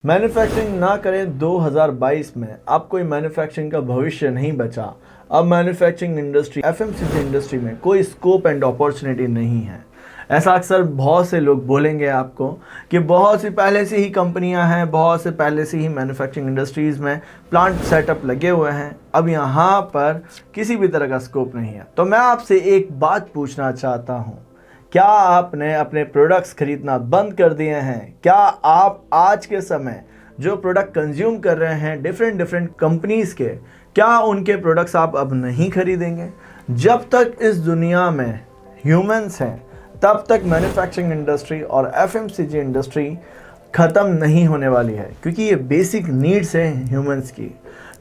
Manufacturing ना करें 2022 में, अब कोई मैन्युफैक्चरिंग का भविष्य नहीं बचा। अब मैन्युफैक्चरिंग इंडस्ट्री, एफएमसीजी इंडस्ट्री में कोई स्कोप एंड अपॉर्चुनिटी नहीं है। ऐसा अक्सर बहुत से लोग बोलेंगे आपको कि बहुत सी पहले से ही कंपनियां हैं, बहुत से पहले से ही मैन्युफैक्चरिंग इंडस्ट्रीज़ में प्लांट सेटअप लगे हुए हैं, अब यहाँ पर किसी भी तरह का स्कोप नहीं है। तो मैं आपसे एक बात पूछना चाहता हूँ, क्या आपने अपने प्रोडक्ट्स खरीदना बंद कर दिए हैं? क्या आप आज के समय जो प्रोडक्ट कंज्यूम कर रहे हैं डिफरेंट कंपनीज़ के, क्या उनके प्रोडक्ट्स आप अब नहीं खरीदेंगे? जब तक इस दुनिया में ह्यूमंस हैं तब तक मैन्युफैक्चरिंग इंडस्ट्री और एफएमसीजी इंडस्ट्री ख़त्म नहीं होने वाली है, क्योंकि ये बेसिक नीड्स हैं ह्यूमंस की।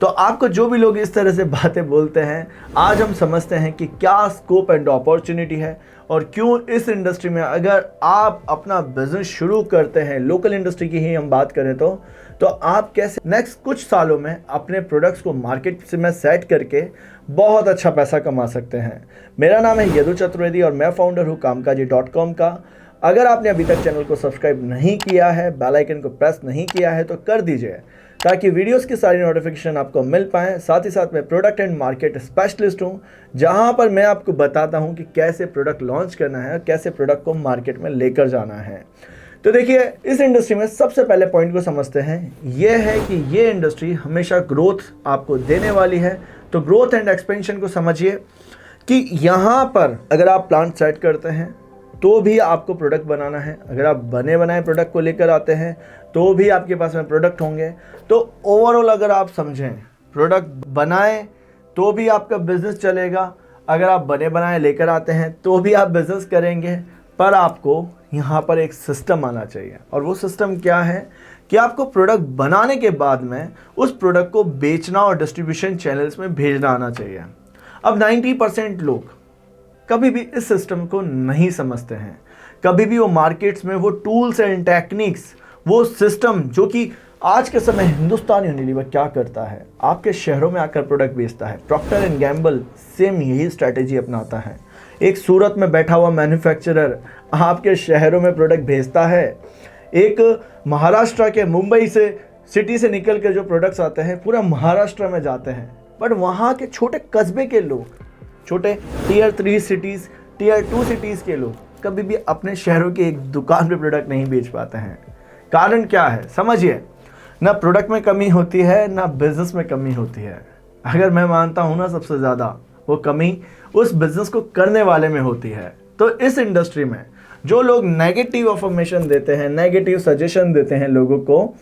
तो आपको जो भी लोग इस तरह से बातें बोलते हैं, आज हम समझते हैं कि क्या स्कोप एंड अपॉर्चुनिटी है और क्यों इस इंडस्ट्री में अगर आप अपना बिजनेस शुरू करते हैं, लोकल इंडस्ट्री की ही हम बात करें तो आप कैसे नेक्स्ट कुछ सालों में अपने प्रोडक्ट्स को मार्केट से में सेट करके बहुत अच्छा पैसा कमा सकते हैं। मेरा नाम है यदु चतुर्वेदी और मैं फाउंडर हूँ कामकाजी.com का। अगर आपने अभी तक चैनल को सब्सक्राइब नहीं किया है, बेल आइकन को प्रेस नहीं किया है तो कर दीजिए, ताकि वीडियोस की सारी नोटिफिकेशन आपको मिल पाएँ। साथ ही साथ मैं प्रोडक्ट एंड मार्केट स्पेशलिस्ट हूँ, जहाँ पर मैं आपको बताता हूँ कि कैसे प्रोडक्ट लॉन्च करना है, कैसे प्रोडक्ट को मार्केट में लेकर जाना है। तो देखिए, इस इंडस्ट्री में सबसे पहले पॉइंट को समझते हैं, ये है कि ये इंडस्ट्री हमेशा ग्रोथ आपको देने वाली है। तो ग्रोथ एंड एक्सपेंशन को समझिए कि यहाँ पर अगर आप प्लांट सेट करते हैं तो भी आपको प्रोडक्ट बनाना है, अगर आप बने बनाए प्रोडक्ट को लेकर आते हैं तो भी आपके पास में प्रोडक्ट होंगे। तो ओवरऑल अगर आप समझें, प्रोडक्ट बनाएं तो भी आपका बिजनेस चलेगा, अगर आप बने बनाए लेकर आते हैं तो भी आप बिजनेस करेंगे। पर आपको यहाँ पर एक सिस्टम आना चाहिए, और वो सिस्टम क्या है कि आपको प्रोडक्ट बनाने के बाद में उस प्रोडक्ट को बेचना और डिस्ट्रीब्यूशन चैनल्स में भेजना आना चाहिए। अब 90% लोग कभी भी इस सिस्टम को नहीं समझते हैं, कभी भी वो मार्केट्स में वो टूल्स एंड टेक्निक्स, वो सिस्टम जो कि आज के समय हिंदुस्तान यूनिलीवर क्या करता है, आपके शहरों में आकर प्रोडक्ट बेचता है। प्रॉक्टर एंड गैम्बल सेम यही स्ट्रैटेजी अपनाता है। एक सूरत में बैठा हुआ मैन्युफैक्चरर आपके शहरों में प्रोडक्ट भेजता है। एक महाराष्ट्र के मुंबई से सिटी से निकल के जो प्रोडक्ट्स आते हैं पूरा महाराष्ट्र में जाते हैं, बट वहाँ के छोटे कस्बे के लोग, छोटे टियर 3 सिटीज़, टियर 2 सिटीज़ के लोग कभी भी अपने शहरों की एक दुकान पे प्रोडक्ट नहीं बेच पाते हैं। कारण क्या है समझिए, ना प्रोडक्ट में कमी होती है, ना बिजनेस में कमी होती है। अगर मैं मानता हूँ ना, सबसे ज़्यादा वो कमी उस बिजनेस को करने वाले में होती है। तो इस इंडस्ट्री में जो लोग नेगेटिव इंफॉर्मेशन देते हैं, नेगेटिव सजेशन देते हैं लोगों को,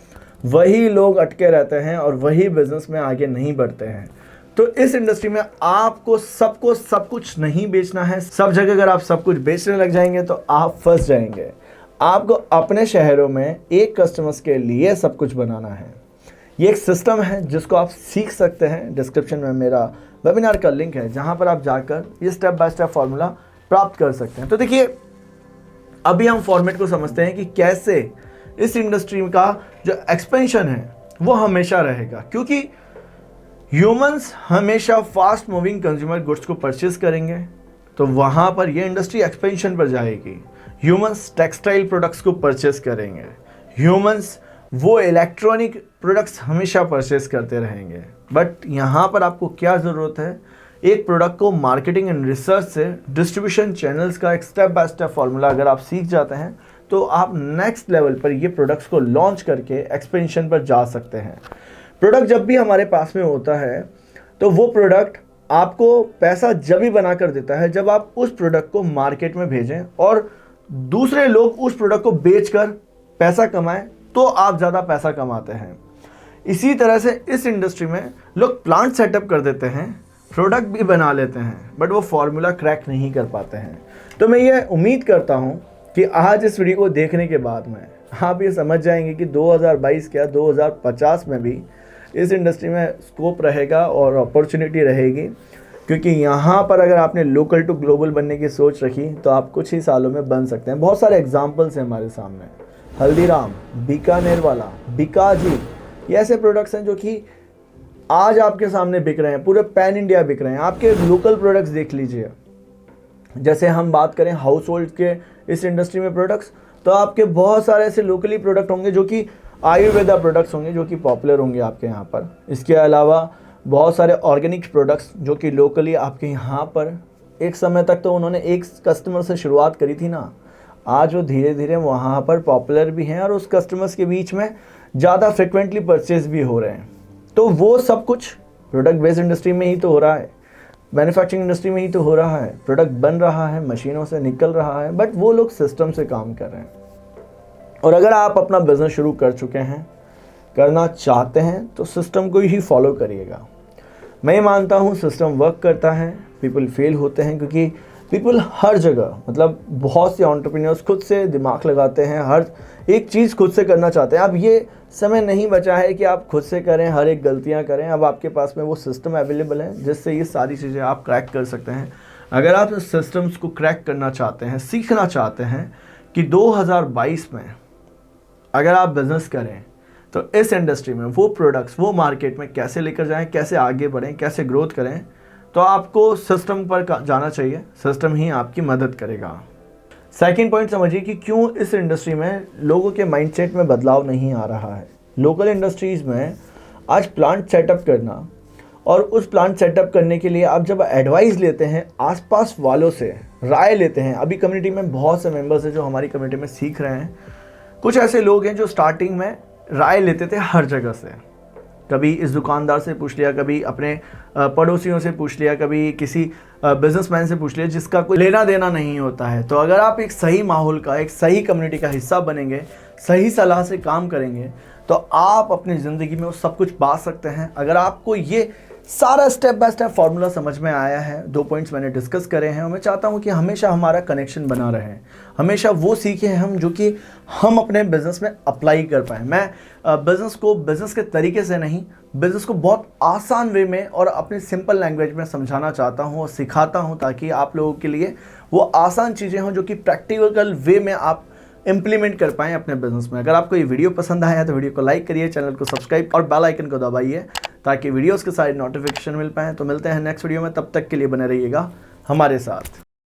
वही लोग अटके रहते हैं और वही बिजनेस में आगे नहीं बढ़ते हैं। तो इस इंडस्ट्री में आपको सबको सब कुछ नहीं बेचना है। सब जगह अगर आप सब कुछ बेचने लग जाएंगे तो आप फंस जाएंगे। आपको अपने शहरों में एक कस्टमर्स के लिए सब कुछ बनाना है। ये एक सिस्टम है जिसको आप सीख सकते हैं। डिस्क्रिप्शन में मेरा वेबिनार का लिंक है, जहां पर आप जाकर ये स्टेप बाय स्टेप फॉर्मूला प्राप्त कर सकते हैं। तो देखिए, अभी हम फॉर्मेट को समझते हैं कि कैसे इस इंडस्ट्री का जो एक्सपेंशन है वो हमेशा रहेगा, क्योंकि ह्यूमंस हमेशा फास्ट मूविंग कंज्यूमर गुड्स को परचेज करेंगे, तो वहाँ पर ये इंडस्ट्री एक्सपेंशन पर जाएगी। ह्यूमंस टेक्सटाइल प्रोडक्ट्स को परचेज करेंगे, ह्यूमंस वो इलेक्ट्रॉनिक प्रोडक्ट्स हमेशा परचेज करते रहेंगे। बट यहाँ पर आपको क्या ज़रूरत है, एक प्रोडक्ट को मार्केटिंग एंड रिसर्च से डिस्ट्रीब्यूशन चैनल्स का एक स्टेप बाय स्टेप फॉर्मूला अगर आप सीख जाते हैं तो आप नेक्स्ट लेवल पर ये प्रोडक्ट्स को लॉन्च करके एक्सपेंशन पर जा सकते हैं। प्रोडक्ट जब भी हमारे पास में होता है तो वो प्रोडक्ट आपको पैसा जब भी बना कर देता है जब आप उस प्रोडक्ट को मार्केट में भेजें और दूसरे लोग उस प्रोडक्ट को बेचकर पैसा कमाएं, तो आप ज़्यादा पैसा कमाते हैं। इसी तरह से इस इंडस्ट्री में लोग प्लांट सेटअप कर देते हैं, प्रोडक्ट भी बना लेते हैं, बट वो फार्मूला क्रैक नहीं कर पाते हैं। तो मैं ये उम्मीद करता हूँ कि आज इस वीडियो को देखने के बाद में आप ये समझ जाएंगे कि 2022 क्या 2050 में भी इस इंडस्ट्री में स्कोप रहेगा और अपॉर्चुनिटी रहेगी। क्योंकि यहाँ पर अगर आपने लोकल टू ग्लोबल बनने की सोच रखी तो आप कुछ ही सालों में बन सकते हैं। बहुत सारे एग्जाम्पल्स हैं हमारे सामने, हल्दीराम, बीकानेर वाला, बीकाजी, ये ऐसे प्रोडक्ट्स हैं जो कि आज आपके सामने बिक रहे हैं, पूरे पैन इंडिया बिक रहे हैं। आपके लोकल प्रोडक्ट्स देख लीजिए। जैसे हम बात करें हाउस होल्ड के इस इंडस्ट्री में प्रोडक्ट्स, तो आपके बहुत सारे ऐसे लोकली प्रोडक्ट होंगे जो कि आयुर्वेदा प्रोडक्ट्स होंगे जो कि पॉपुलर होंगे आपके यहाँ पर। इसके अलावा बहुत सारे ऑर्गेनिक प्रोडक्ट्स जो कि लोकली आपके यहाँ पर, एक समय तक तो उन्होंने एक कस्टमर से शुरुआत करी थी ना, आज वो धीरे धीरे वहाँ पर पॉपुलर भी हैं और उस कस्टमर्स के बीच में ज़्यादा फ्रिक्वेंटली परचेज भी हो रहे हैं। तो वो सब कुछ प्रोडक्ट बेस्ड इंडस्ट्री में ही तो हो रहा है, मैन्युफैक्चरिंग इंडस्ट्री में ही तो हो रहा है। प्रोडक्ट बन रहा है, मशीनों से निकल रहा है, बट वो लोग सिस्टम से काम कर रहे हैं। और अगर आप अपना बिजनेस शुरू कर चुके हैं, करना चाहते हैं, तो सिस्टम को ही फॉलो करिएगा। मैं मानता हूँ सिस्टम वर्क करता है, पीपल फेल होते हैं क्योंकि पीपल हर जगह, मतलब बहुत से एंटरप्रेन्योर्स खुद से दिमाग लगाते हैं, हर एक चीज़ खुद से करना चाहते हैं। अब ये समय नहीं बचा है कि आप खुद से करें, हर एक गलतियां करें। अब आपके पास में वो सिस्टम अवेलेबल है जिससे ये सारी चीज़ें आप क्रैक कर सकते हैं। अगर आप इस सिस्टम्स को क्रैक करना चाहते हैं, सीखना चाहते हैं कि 2022 में अगर आप बिज़नेस करें तो इस इंडस्ट्री में वो प्रोडक्ट्स, वो मार्केट में कैसे लेकर जाएं, कैसे आगे बढ़ें, कैसे ग्रोथ करें, तो आपको सिस्टम पर जाना चाहिए। सिस्टम ही आपकी मदद करेगा। सेकंड पॉइंट समझिए कि क्यों इस इंडस्ट्री में लोगों के माइंडसेट में बदलाव नहीं आ रहा है। लोकल इंडस्ट्रीज़ में आज प्लांट सेटअप करना, और उस प्लांट सेटअप करने के लिए आप जब एडवाइस लेते हैं, आसपास वालों से राय लेते हैं। अभी कम्युनिटी में बहुत से मेंबर्स हैं जो हमारी कम्युनिटी में सीख रहे हैं। कुछ ऐसे लोग हैं जो स्टार्टिंग में राय लेते थे हर जगह से, कभी इस दुकानदार से पूछ लिया, कभी अपने पड़ोसियों से पूछ लिया, कभी किसी बिजनेसमैन से पूछ लिया, जिसका कोई लेना देना नहीं होता है। तो अगर आप एक सही माहौल का, एक सही कम्युनिटी का हिस्सा बनेंगे, सही सलाह से काम करेंगे, तो आप अपनी ज़िंदगी में वो सब कुछ पा सकते हैं। अगर आपको ये सारा स्टेप बाय स्टेप फार्मूला समझ में आया है, 2 पॉइंट्स मैंने डिस्कस करे हैं, और मैं चाहता हूं कि हमेशा हमारा कनेक्शन बना रहे, हमेशा वो सीखें हम जो कि हम अपने बिज़नेस में अप्लाई कर पाएँ। मैं बिज़नेस को बिज़नेस के तरीके से नहीं, बिज़नेस को बहुत आसान वे में और अपनी सिंपल लैंग्वेज में समझाना चाहता हूँ और सिखाता हूँ, ताकि आप लोगों के लिए वो आसान चीज़ें हों जो कि प्रैक्टिकल वे में आप इंप्लीमेंट कर पाएँ अपने बिजनेस में। अगर आपको ये वीडियो पसंद आया तो वीडियो को लाइक करिए, चैनल को सब्सक्राइब और बेल आइकन को दबाइए ताकि वीडियोस के सारे नोटिफिकेशन मिल पाएँ। तो मिलते हैं नेक्स्ट वीडियो में, तब तक के लिए बने रहिएगा हमारे साथ।